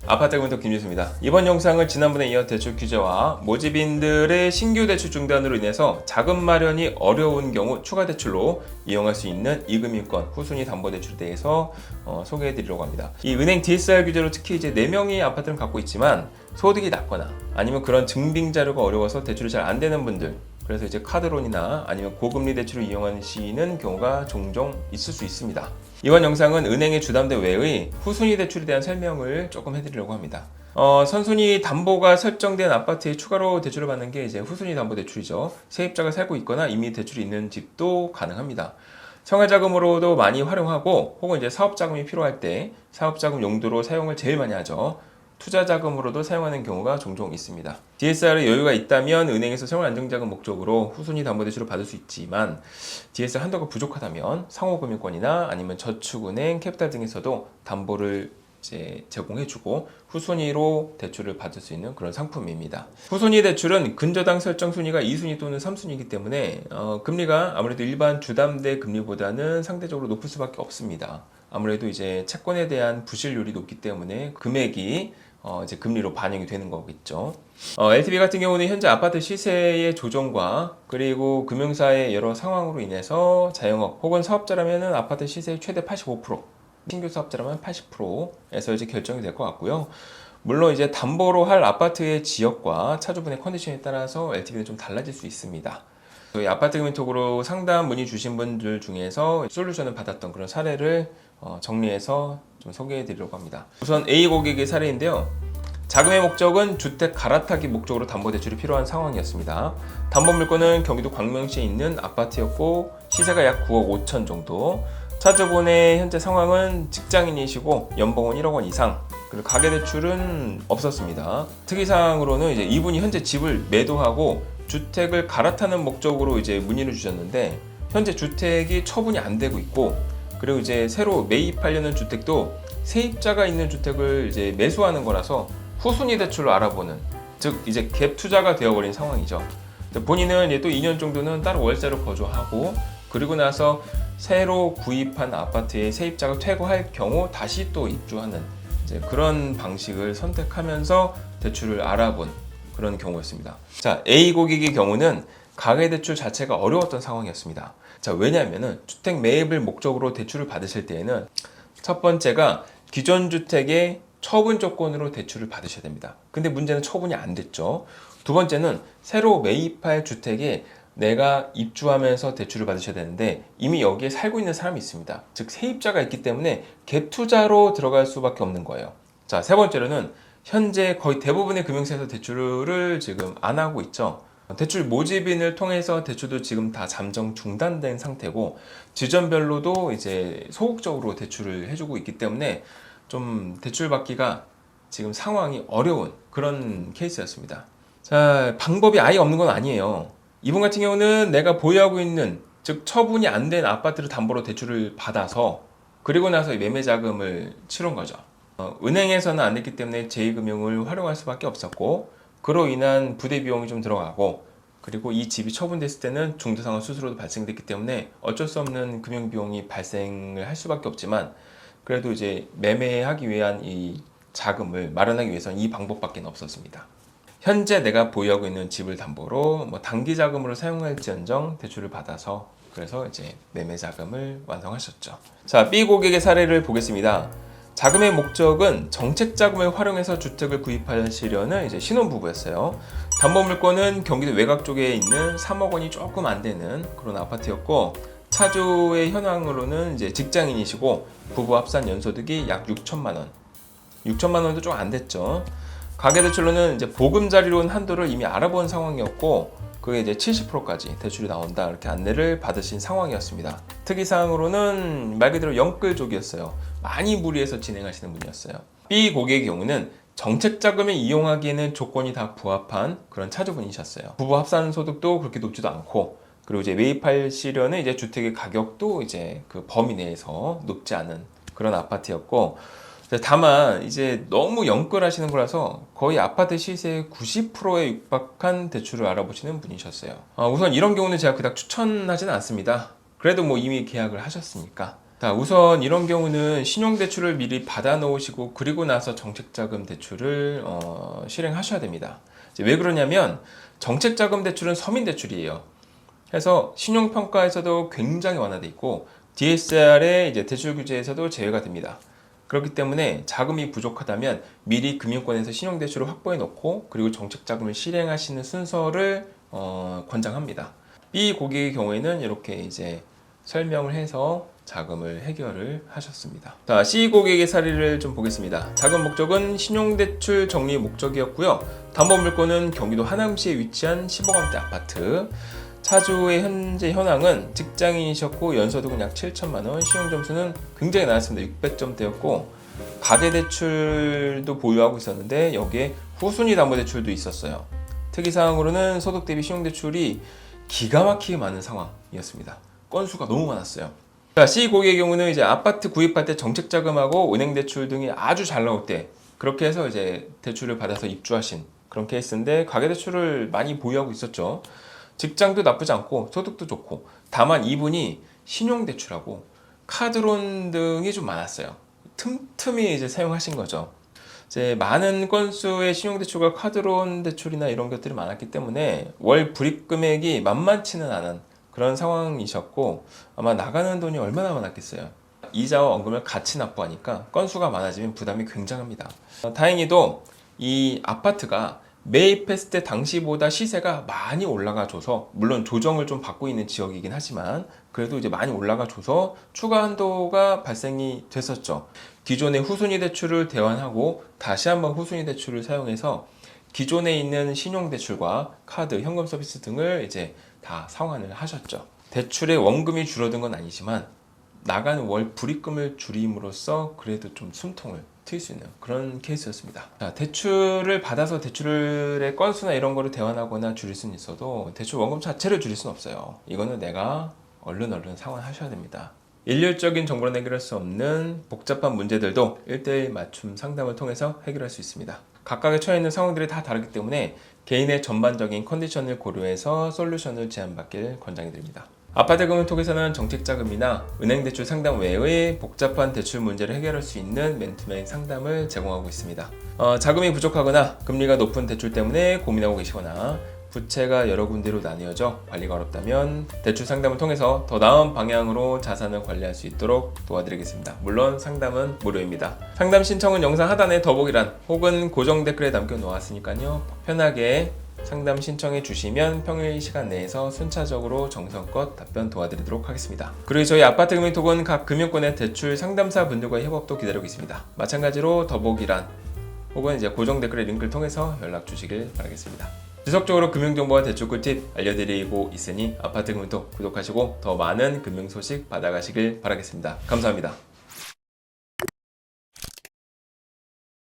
아파트 금융톡 김유수입니다. 이번 영상은 지난번에 이어 대출 규제와 모집인들의 신규 대출 중단으로 인해서 자금 마련이 어려운 경우 추가 대출로 이용할 수 있는 이금융권 후순위 담보대출에 대해서 소개해 드리려고 합니다. 이 은행 DSR 규제로 특히 이제 4명이 아파트를 갖고 있지만 소득이 낮거나 아니면 그런 증빙 자료가 어려워서 대출이 잘 안 되는 분들, 그래서 이제 카드론이나 아니면 고금리 대출을 이용하시는 경우가 종종 있을 수 있습니다. 이번 영상은 은행의 주담대 외의 후순위 대출에 대한 설명을 조금 해드리려고 합니다. 선순위 담보가 설정된 아파트에 추가로 대출을 받는 게 이제 후순위 담보 대출이죠. 세입자가 살고 있거나 이미 대출이 있는 집도 가능합니다. 생활자금으로도 많이 활용하고 혹은 이제 사업자금이 필요할 때 사업자금 용도로 사용을 제일 많이 하죠. 투자자금으로도 사용하는 경우가 종종 있습니다. DSR에 여유가 있다면 은행에서 생활안정자금 목적으로 후순위 담보대출을 받을 수 있지만 DSR 한도가 부족하다면 상호금융권이나 아니면 저축은행, 캐피탈 등에서도 담보를 제공해주고 후순위로 대출을 받을 수 있는 그런 상품입니다. 후순위 대출은 근저당 설정 순위가 2순위 또는 3순위이기 때문에 금리가 아무래도 일반 주담대 금리보다는 상대적으로 높을 수밖에 없습니다. 아무래도 이제 채권에 대한 부실률이 높기 때문에 금액이 이제 금리로 반영이 되는 거겠죠. LTV 같은 경우는 현재 아파트 시세의 조정과 그리고 금융사의 여러 상황으로 인해서 자영업 혹은 사업자라면은 아파트 시세의 최대 85%, 신규 사업자라면 80%에서 이제 결정이 될 것 같고요. 물론 이제 담보로 할 아파트의 지역과 차주분의 컨디션에 따라서 LTV는 좀 달라질 수 있습니다. 저희 아파트 금융톡으로 상담 문의 주신 분들 중에서 솔루션을 받았던 그런 사례를 정리해서 좀 소개해 드리려고 합니다. 우선 A 고객의 사례인데요. 자금의 목적은 주택 갈아타기 목적으로 담보대출이 필요한 상황이었습니다. 담보물건은 경기도 광명시에 있는 아파트였고 시세가 약 9억 5천 정도. 차주분의 현재 상황은 직장인이시고 연봉은 1억 원 이상, 그리고 가계대출은 없었습니다. 특이사항으로는 이제 이분이 현재 집을 매도하고 주택을 갈아타는 목적으로 이제 문의를 주셨는데 현재 주택이 처분이 안 되고 있고, 그리고 이제 새로 매입하려는 주택도 세입자가 있는 주택을 이제 매수하는 거라서 후순위 대출로 알아보는, 즉 이제 갭 투자가 되어버린 상황이죠. 본인은 이제 또 2년 정도는 따로 월세로 거주하고 그리고 나서 새로 구입한 아파트에 세입자가 퇴거할 경우 다시 또 입주하는 이제 그런 방식을 선택하면서 대출을 알아본 그런 경우였습니다. 자, A 고객의 경우는 가계대출 자체가 어려웠던 상황이었습니다. 자, 왜냐하면은 주택 매입을 목적으로 대출을 받으실 때에는 첫 번째가 기존 주택의 처분 조건으로 대출을 받으셔야 됩니다. 근데 문제는 처분이 안 됐죠. 두 번째는 새로 매입할 주택에 내가 입주하면서 대출을 받으셔야 되는데 이미 여기에 살고 있는 사람이 있습니다. 즉 세입자가 있기 때문에 갭 투자로 들어갈 수밖에 없는 거예요. 자, 세 번째로는 현재 거의 대부분의 금융사에서 대출을 지금 안 하고 있죠. 대출 모집인을 통해서 대출도 지금 다 잠정 중단된 상태고 지점별로도 이제 소극적으로 대출을 해주고 있기 때문에 좀 대출 받기가 지금 상황이 어려운 그런 케이스였습니다. 자, 방법이 아예 없는 건 아니에요. 이분 같은 경우는 내가 보유하고 있는, 즉 처분이 안 된 아파트를 담보로 대출을 받아서 그리고 나서 매매 자금을 치른 거죠. 은행에서는 안 됐기 때문에 제2금융을 활용할 수밖에 없었고 그로 인한 부대 비용이 좀 들어가고 그리고 이 집이 처분됐을 때는 중도상환 수수료도 발생됐기 때문에 어쩔 수 없는 금융 비용이 발생을 할 수밖에 없지만 그래도 이제 매매하기 위한 이 자금을 마련하기 위해서는 이 방법밖에 없었습니다. 현재 내가 보유하고 있는 집을 담보로 단기 자금으로 사용할지언정 대출을 받아서 그래서 이제 매매 자금을 완성하셨죠. 자, B 고객의 사례를 보겠습니다. 자금의 목적은 정책 자금을 활용해서 주택을 구입하시려는 이제 신혼부부였어요. 담보 물건은 경기도 외곽 쪽에 있는 3억 원이 조금 안 되는 그런 아파트였고 차주의 현황으로는 이제 직장인이시고 부부 합산 연소득이 약 6천만 원. 6천만 원도 좀 안 됐죠. 가계대출로는 이제 보금자리론 한도를 이미 알아본 상황이었고 그게 이제 70%까지 대출이 나온다 이렇게 안내를 받으신 상황이었습니다. 특이사항으로는 말 그대로 영끌족이었어요. 많이 무리해서 진행하시는 분이었어요. B 고객의 경우는 정책자금을 이용하기에는 조건이 다 부합한 그런 차주분이셨어요. 부부 합산 소득도 그렇게 높지도 않고 그리고 이제 매입하시려는 이제 주택의 가격도 이제 그 범위 내에서 높지 않은 그런 아파트였고 다만 이제 너무 영끌하시는 거라서 거의 아파트 시세의 90%에 육박한 대출을 알아보시는 분이셨어요. 우선 이런 경우는 제가 그닥 추천하지는 않습니다. 그래도 뭐 이미 계약을 하셨으니까 자, 우선 이런 경우는 신용대출을 미리 받아 놓으시고 그리고 나서 정책자금 대출을 실행하셔야 됩니다. 이제 왜 그러냐면 정책자금 대출은 서민대출이에요. 그래서 신용평가에서도 굉장히 완화돼 있고 DSR의 이제 대출 규제에서도 제외가 됩니다. 그렇기 때문에 자금이 부족하다면 미리 금융권에서 신용대출을 확보해 놓고 그리고 정책자금을 실행하시는 순서를 권장합니다. B 고객의 경우에는 이렇게 이제 설명을 해서 자금을 해결을 하셨습니다. 자, C 고객의 사례를 좀 보겠습니다. 자금 목적은 신용대출 정리 목적이었고요. 담보물건은 경기도 하남시에 위치한 10억원대 아파트. 차주의 현재 현황은 직장인이셨고 연소득은 약 7천만원, 신용점수는 굉장히 나았습니다. 600점대였고 가계대출도 보유하고 있었는데 여기에 후순위 담보대출도 있었어요. 특이사항으로는 소득 대비 신용대출이 기가 막히게 많은 상황이었습니다. 건수가 너무 많았어요. 자, C 고객의 경우는 이제 아파트 구입할 때 정책자금하고 은행대출 등이 아주 잘 나올 때 그렇게 해서 이제 대출을 받아서 입주하신 그런 케이스인데 가계대출을 많이 보유하고 있었죠. 직장도 나쁘지 않고 소득도 좋고 다만 이분이 신용대출하고 카드론 등이 좀 많았어요. 틈틈이 이제 사용하신 거죠. 이제 많은 건수의 신용대출과 카드론 대출이나 이런 것들이 많았기 때문에 월 불입 금액이 만만치는 않은 그런 상황이셨고 아마 나가는 돈이 얼마나 많았겠어요. 이자와 원금을 같이 납부하니까 건수가 많아지면 부담이 굉장합니다. 다행히도 이 아파트가 매입했을 때 당시보다 시세가 많이 올라가줘서 물론 조정을 좀 받고 있는 지역이긴 하지만 그래도 이제 많이 올라가줘서 추가 한도가 발생이 됐었죠. 기존의 후순위 대출을 대환하고 다시 한번 후순위 대출을 사용해서 기존에 있는 신용대출과 카드, 현금 서비스 등을 이제 다 상환을 하셨죠. 대출의 원금이 줄어든 건 아니지만 나가는 월 불입금을 줄임으로써 그래도 좀 숨통을 트일 수 있는 그런 케이스였습니다. 자, 대출을 받아서 대출의 건수나 이런 거를 대환하거나 줄일 수는 있어도 대출 원금 자체를 줄일 수는 없어요. 이거는 내가 얼른 상환하셔야 됩니다. 일률적인 정보로 해결할 수 없는 복잡한 문제들도 1:1 맞춤 상담을 통해서 해결할 수 있습니다. 각각에 처해 있는 상황들이 다 다르기 때문에 개인의 전반적인 컨디션을 고려해서 솔루션을 제안받길 권장해 드립니다. 아파트 금융톡에서는 정책자금이나 은행대출 상담 외의 복잡한 대출 문제를 해결할 수 있는 맨투맨 상담을 제공하고 있습니다. 자금이 부족하거나 금리가 높은 대출 때문에 고민하고 계시거나 부채가 여러 군데로 나뉘어져 관리가 어렵다면 대출 상담을 통해서 더 나은 방향으로 자산을 관리할 수 있도록 도와드리겠습니다. 물론 상담은 무료입니다. 상담 신청은 영상 하단에 더보기란 혹은 고정 댓글에 남겨놓았으니까요. 편하게 상담 신청해 주시면 평일 시간 내에서 순차적으로 정성껏 답변 도와드리도록 하겠습니다. 그리고 저희 아파트 금융톡은 각 금융권의 대출 상담사 분들과의 협업도 기다리고 있습니다. 마찬가지로 더보기란 혹은 이제 고정 댓글의 링크를 통해서 연락 주시길 바라겠습니다. 지속적으로 금융정보와 대출 꿀팁 알려드리고 있으니 아파트 금융톡 구독하시고 더 많은 금융 소식 받아가시길 바라겠습니다. 감사합니다.